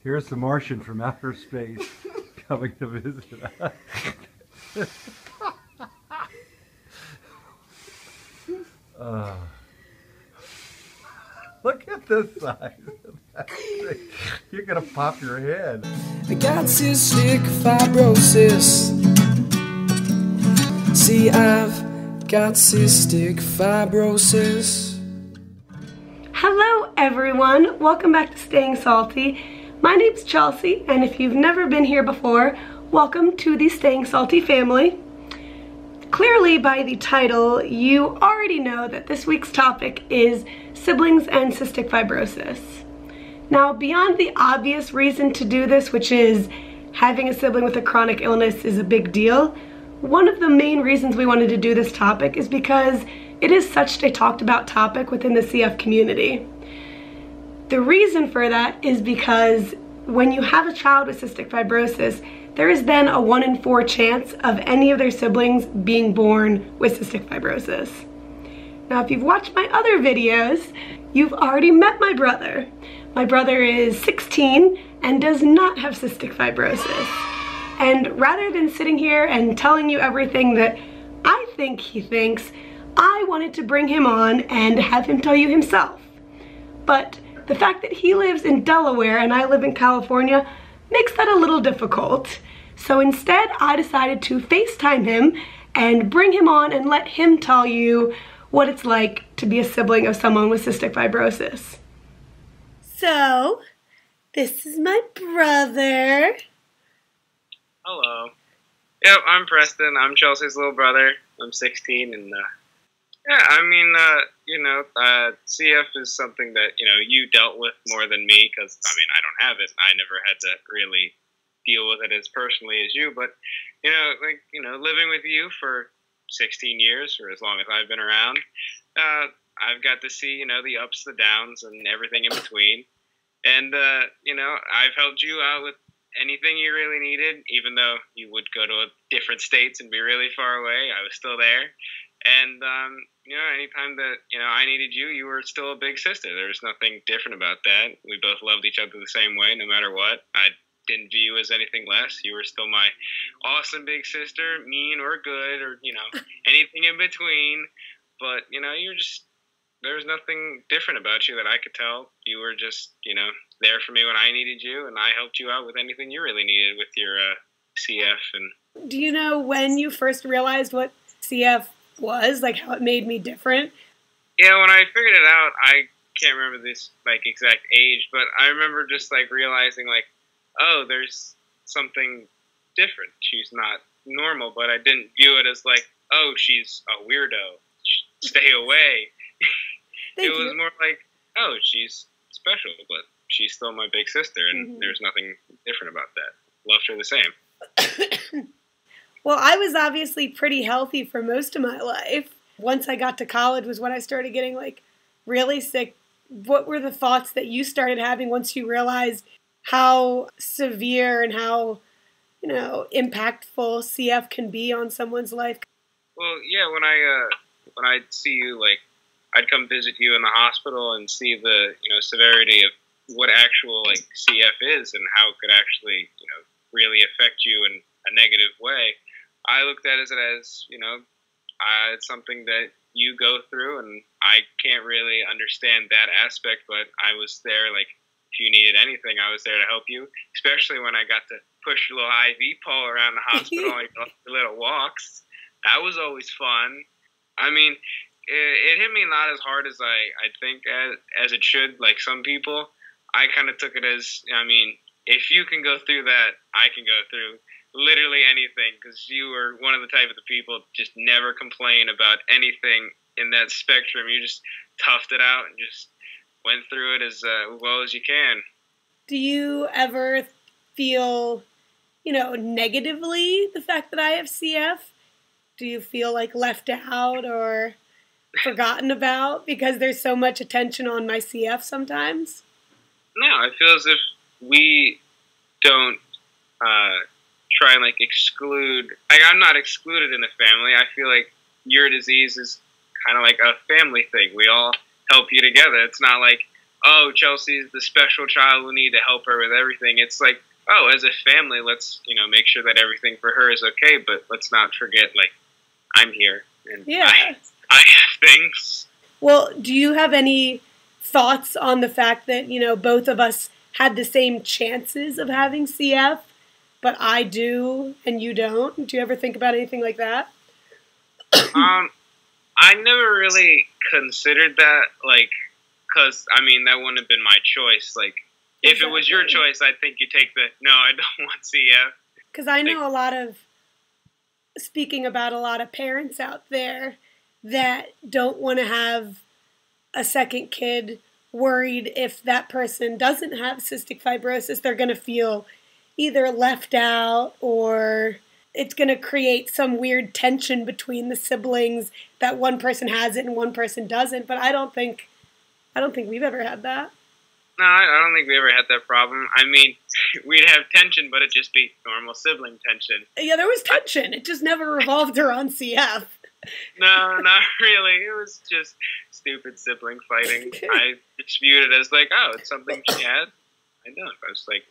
Here's the Martian from outer space coming to visit us. Look at this size of that thing. You're gonna pop your head. I got cystic fibrosis. See, I've got cystic fibrosis. Hello everyone, welcome back to Staying Salty. My name's Chelsea, and if you've never been here before, welcome to the Staying Salty family. Clearly by the title, you already know that this week's topic is siblings and cystic fibrosis. Now, beyond the obvious reason to do this, which is having a sibling with a chronic illness is a big deal, one of the main reasons we wanted to do this topic is because it is such a talked about topic within the CF community. The reason for that is because when you have a child with cystic fibrosis, there is then a 1 in 4 chance of any of their siblings being born with cystic fibrosis. Now, if you've watched my other videos, you've already met my brother. My brother is 16 and does not have cystic fibrosis. And rather than sitting here and telling you everything that I think he thinks, I wanted to bring him on and have him tell you himself. But the fact that he lives in Delaware and I live in California makes that a little difficult. So instead, I decided to FaceTime him and bring him on and let him tell you what it's like to be a sibling of someone with cystic fibrosis. So, this is my brother. Hello. Yep, I'm Preston. I'm Chelsea's little brother. I'm 16, and yeah, I mean, CF is something that, you dealt with more than me, because, I mean, I don't have it. I never had to really deal with it as personally as you, but, living with you for 16 years, or as long as I've been around, I've got to see, the ups, the downs, and everything in between, and, I've helped you out with anything you really needed, even though you would go to different states and be really far away, I was still there. And, anytime that, I needed you, you were still a big sister. There was nothing different about that. We both loved each other the same way, no matter what. I didn't view you as anything less. You were still my awesome big sister, mean or good, or, anything in between. But, there was nothing different about you that I could tell. You were just, there for me when I needed you, and I helped you out with anything you really needed with your CF. And do you know when you first realized what CF was, like how it made me different? Yeah, when I figured it out, I can't remember this exact age, but I remember just realizing oh, there's something different. She's not normal, but I didn't view it as oh, she's a weirdo. Stay away. It was more oh, she's special, but she's still my big sister, and there's nothing different about that. Loved her the same. Well, I was obviously pretty healthy for most of my life. Once I got to college was when I started getting really sick. What were the thoughts that you started having once you realized how severe and how, impactful CF can be on someone's life? Well, yeah, when I'd see you, I'd come visit you in the hospital and see the, severity of what actual, CF is and how it could actually, really affect you in a negative way. I looked at it as, it's something that you go through, and I can't really understand that aspect, but I was there, if you needed anything, I was there to help you, especially when I got to push your little IV pole around the hospital and your little walks. That was always fun. I mean, it hit me not as hard as I think as it should, like some people. I kind of took it as, if you can go through that, I can go through literally anything, because you were one of the type of the people just never complain about anything in that spectrum. You just toughed it out and just went through it as well as you can. Do you ever feel, negatively the fact that I have CF? Do you feel left out or forgotten about because there's so much attention on my CF sometimes? No, I feel as if we don't try and exclude. I'm not excluded in the family. I feel like your disease is kind of like a family thing. We all help you together. It's not oh, Chelsea's the special child, we need to help her with everything. It's like, oh, as a family, let's, make sure that everything for her is okay, but let's not forget, like, I'm here, and Yeah. I have things. Well, do you have any thoughts on the fact that, both of us had the same chances of having CF, but I do and you don't? Do you ever think about anything like that? I never really considered that, like, because, that wouldn't have been my choice. Like, if it was your choice, I think you take no, I don't want CF. Because I know speaking about a lot of parents out there that don't want to have a second kid, worried if that person doesn't have cystic fibrosis, they're going to feel either left out or it's going to create some weird tension between the siblings that one person has it and one person doesn't. But I don't think we've ever had that. No, I don't think we ever had that problem. We'd have tension, but it'd just be normal sibling tension. Yeah, there was tension. It just never revolved around CF. No, not really. It was just stupid sibling fighting. I just viewed it as like, oh, it's something she had. I don't. I was like,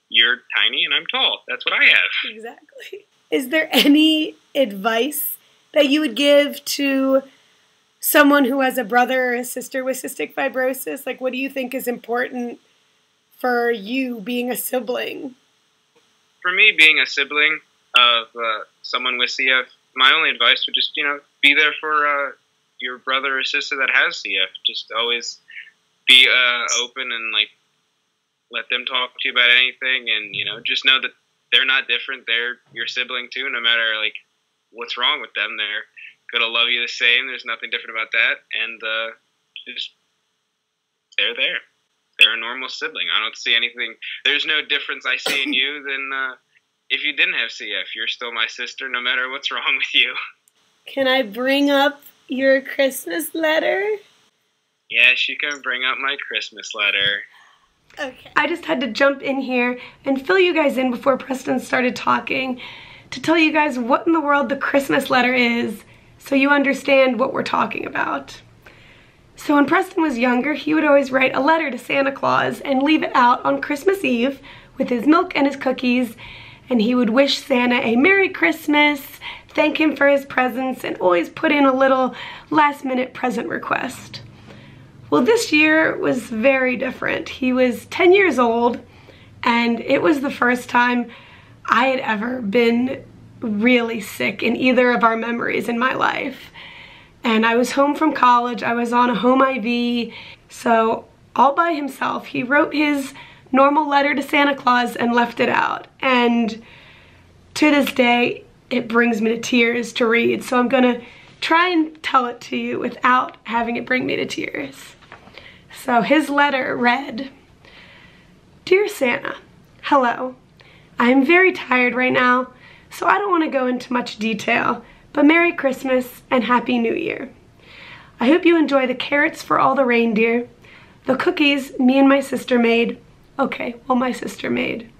you're tiny and I'm tall. That's what I have. Exactly. Is there any advice that you would give to someone who has a brother or a sister with cystic fibrosis? Like, what do you think is important for you being a sibling? For me, being a sibling of someone with CF, my only advice would just, be there for your brother or sister that has CF. Just always be open and, like, let them talk to you about anything. And, just know that they're not different. They're your sibling, too, no matter, like, what's wrong with them. They're going to love you the same. There's nothing different about that. And they're there. They're a normal sibling. I don't see anything. There's no difference I see in you than if you didn't have CF. You're still my sister no matter what's wrong with you. Can I bring up your Christmas letter? Yes, you can bring up my Christmas letter. Okay. I just had to jump in here and fill you guys in before Preston started talking to tell you guys what in the world the Christmas letter is, so you understand what we're talking about. So when Preston was younger, he would always write a letter to Santa Claus and leave it out on Christmas Eve with his milk and his cookies, and he would wish Santa a Merry Christmas, thank him for his presents, and always put in a little last-minute present request. Well, this year was very different. He was 10 years old, and it was the first time I had ever been really sick in either of our memories in my life. And I was home from college. I was on a home IV. So all by himself, he wrote his normal letter to Santa Claus and left it out. And to this day, it brings me to tears to read. So I'm gonna try and tell it to you without having it bring me to tears. So his letter read, "Dear Santa, hello. I am very tired right now, so I don't want to go into much detail, but Merry Christmas and Happy New Year. I hope you enjoy the carrots for all the reindeer, the cookies me and my sister made, my sister made,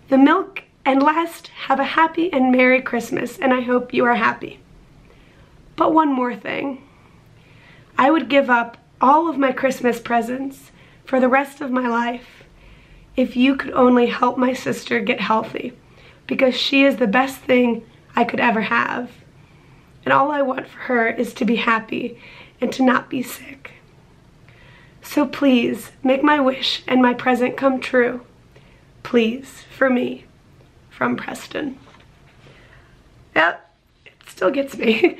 the milk, and last, have a happy and Merry Christmas, and I hope you are happy. But one more thing. I would give up all of my Christmas presents for the rest of my life if you could only help my sister get healthy, because she is the best thing I could ever have. And all I want for her is to be happy and to not be sick. So please make my wish and my present come true. Please, for me, from Preston." Yep, it still gets me.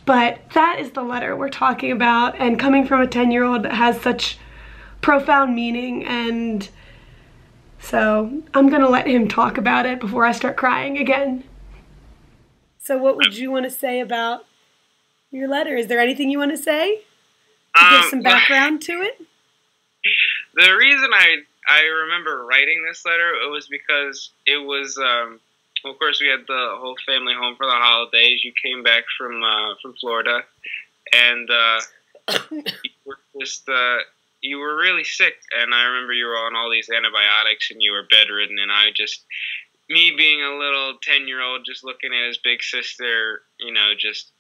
But that is the letter we're talking about, and coming from a 10-year-old that has such profound meaning, and so I'm gonna let him talk about it before I start crying again. So what would you want to say about your letter? Is there anything you want to say? To give some background to it? The reason I remember writing this letter, it was because it was, of course, we had the whole family home for the holidays. You came back from Florida, and you were really sick, and I remember you were on all these antibiotics, and you were bedridden, and me being a little 10-year-old, just looking at his big sister, just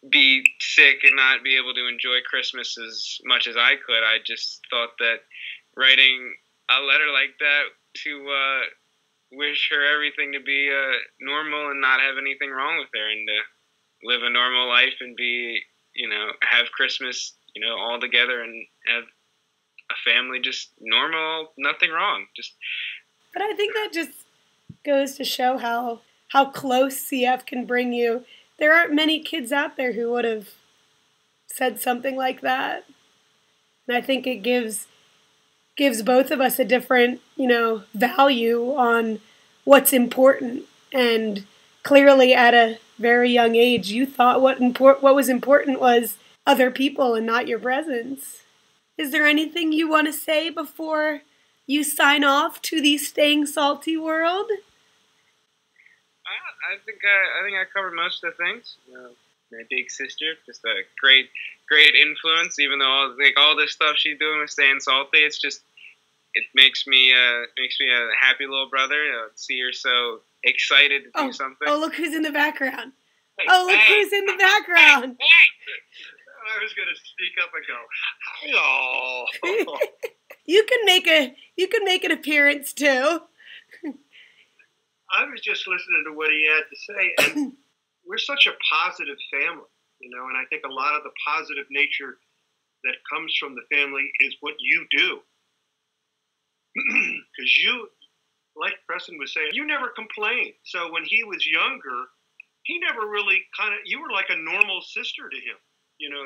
be sick and not be able to enjoy Christmas as much as I could. I just thought that writing a letter like that to wish her everything to be normal and not have anything wrong with her, and to live a normal life and be, have Christmas, all together and have a family just normal, nothing wrong. But I think that just goes to show how close CF can bring you. There aren't many kids out there who would have said something like that. And I think it gives both of us a different, value on what's important. And clearly at a very young age, you thought what was important was other people and not your presence. Is there anything you want to say before you sign off to the Staying Salty world? I think I covered most of the things. My big sister, just a great influence. Even though all this stuff she's doing with Staying Salty, it makes me a happy little brother. See her so excited to do something. Oh, look who's in the background! Who's in the background! I was going to speak up and go, hello. You can make an appearance too. I was just listening to what he had to say, and we're such a positive family, and I think a lot of the positive nature that comes from the family is what you do. Because you, like Preston was saying, you never complained. So when he was younger, he never really you were like a normal sister to him.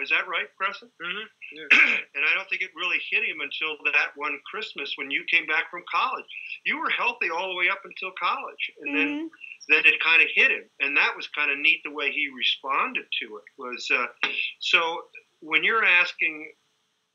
Is that right, Preston? Mm-hmm. Yeah. And I don't think it really hit him until that one Christmas when you came back from college. You were healthy all the way up until college, and then it kind of hit him, and that was kind of neat the way he responded to it. Was so when you're asking,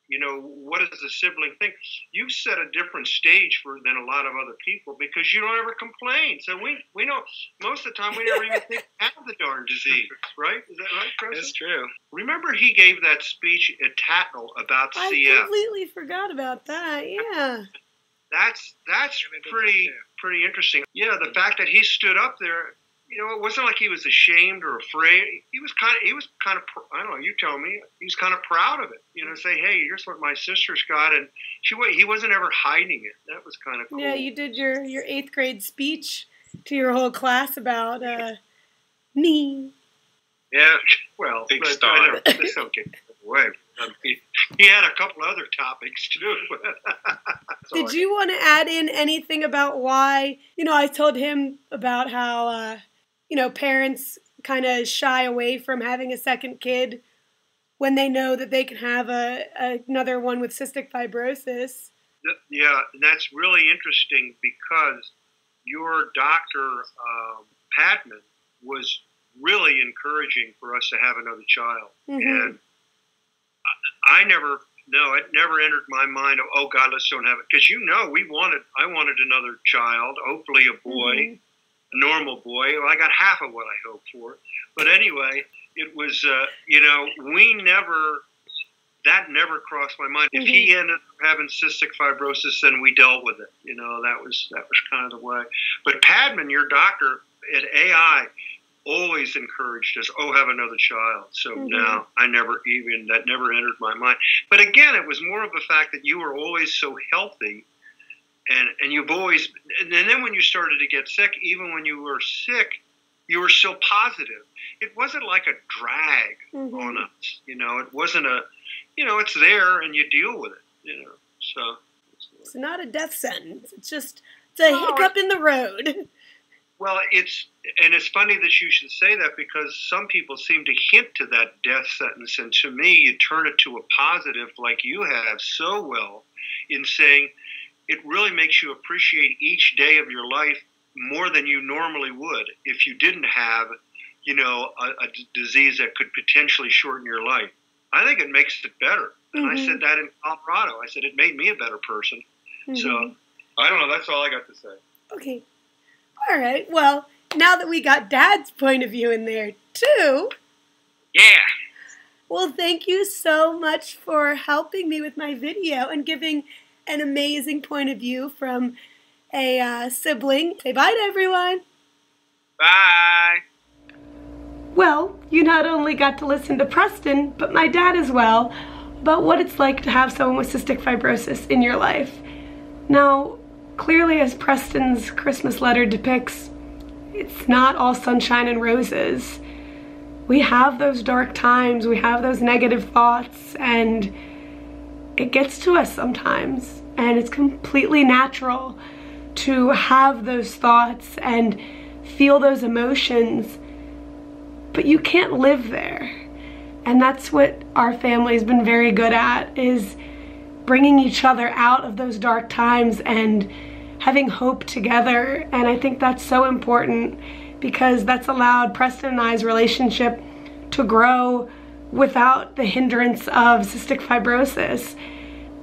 what does a sibling think? You set a different stage than a lot of other people because you don't ever complain. So we know most of the time we never even think we have the darn disease, right? Is that right, Preston? That's true. Remember he gave that speech at Tatnall about CF. I completely forgot about that. Yeah. That's pretty interesting. Yeah, the fact that he stood up there. It wasn't like he was ashamed or afraid. He was kind of, I don't know, you tell me, he was kind of proud of it. Say, hey, here's what my sister's got. And he wasn't ever hiding it. That was kind of cool. Yeah, you did your 8th grade speech to your whole class about me. Yeah, well, big star. This don't get away. He had a couple other topics, too. Did you want to add in anything about why, I told him about how, parents kind of shy away from having a second kid when they know that they can have another one with cystic fibrosis. Yeah, and that's really interesting because your doctor, Padman, was really encouraging for us to have another child. Mm-hmm. And it never entered my mind, oh God, let's don't have it. Because I wanted another child, hopefully a boy, a normal boy. Well, I got half of what I hoped for. But anyway, it was, that never crossed my mind. If he ended up having cystic fibrosis, then we dealt with it. That was kind of the way. But Padman, your doctor at AI, always encouraged us, have another child. So now that never entered my mind. But again, it was more of the fact that you were always so healthy, and you've always, and then when you started to get sick, even when you were sick, you were so positive. It wasn't like a drag on us. It wasn't it's there and you deal with it, so. It's not a death sentence. It's a hiccup in the road. Well, it's funny that you should say that because some people seem to hint to that death sentence, and to me, you turn it to a positive like you have so well in saying it really makes you appreciate each day of your life more than you normally would if you didn't have, a disease that could potentially shorten your life. I think it makes it better. And I said that in Colorado. I said it made me a better person. So, I don't know. That's all I got to say. Okay. All right. Well, now that we got Dad's point of view in there, too. Yeah. Well, thank you so much for helping me with my video and giving an amazing point of view from a sibling. Say bye to everyone. Bye. Well, you not only got to listen to Preston, but my dad as well, about what it's like to have someone with cystic fibrosis in your life. Now, clearly, as Preston's Christmas letter depicts, it's not all sunshine and roses. We have those dark times, we have those negative thoughts, and it gets to us sometimes. And it's completely natural to have those thoughts and feel those emotions, but you can't live there. And that's what our family's been very good at, is bringing each other out of those dark times and having hope together. And I think that's so important, because that's allowed Preston and I's relationship to grow without the hindrance of cystic fibrosis.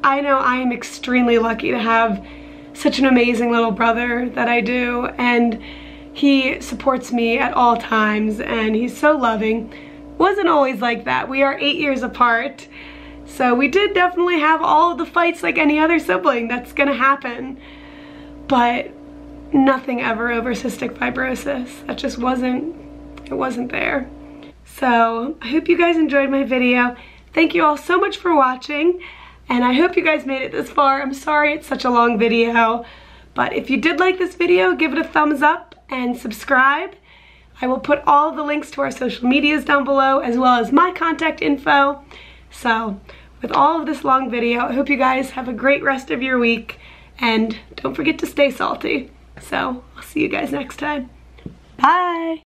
I know I am extremely lucky to have such an amazing little brother that I do, and he supports me at all times, and he's so loving. Wasn't always like that. We are 8 years apart, so we did definitely have all of the fights like any other sibling. That's gonna happen, but nothing ever over cystic fibrosis. That just wasn't there. So I hope you guys enjoyed my video. Thank you all so much for watching, and I hope you guys made it this far. I'm sorry it's such a long video, but if you did like this video, give it a thumbs up and subscribe. I will put all the links to our social medias down below, as well as my contact info. So with all of this long video, I hope you guys have a great rest of your week, and don't forget to stay salty. So I'll see you guys next time. Bye.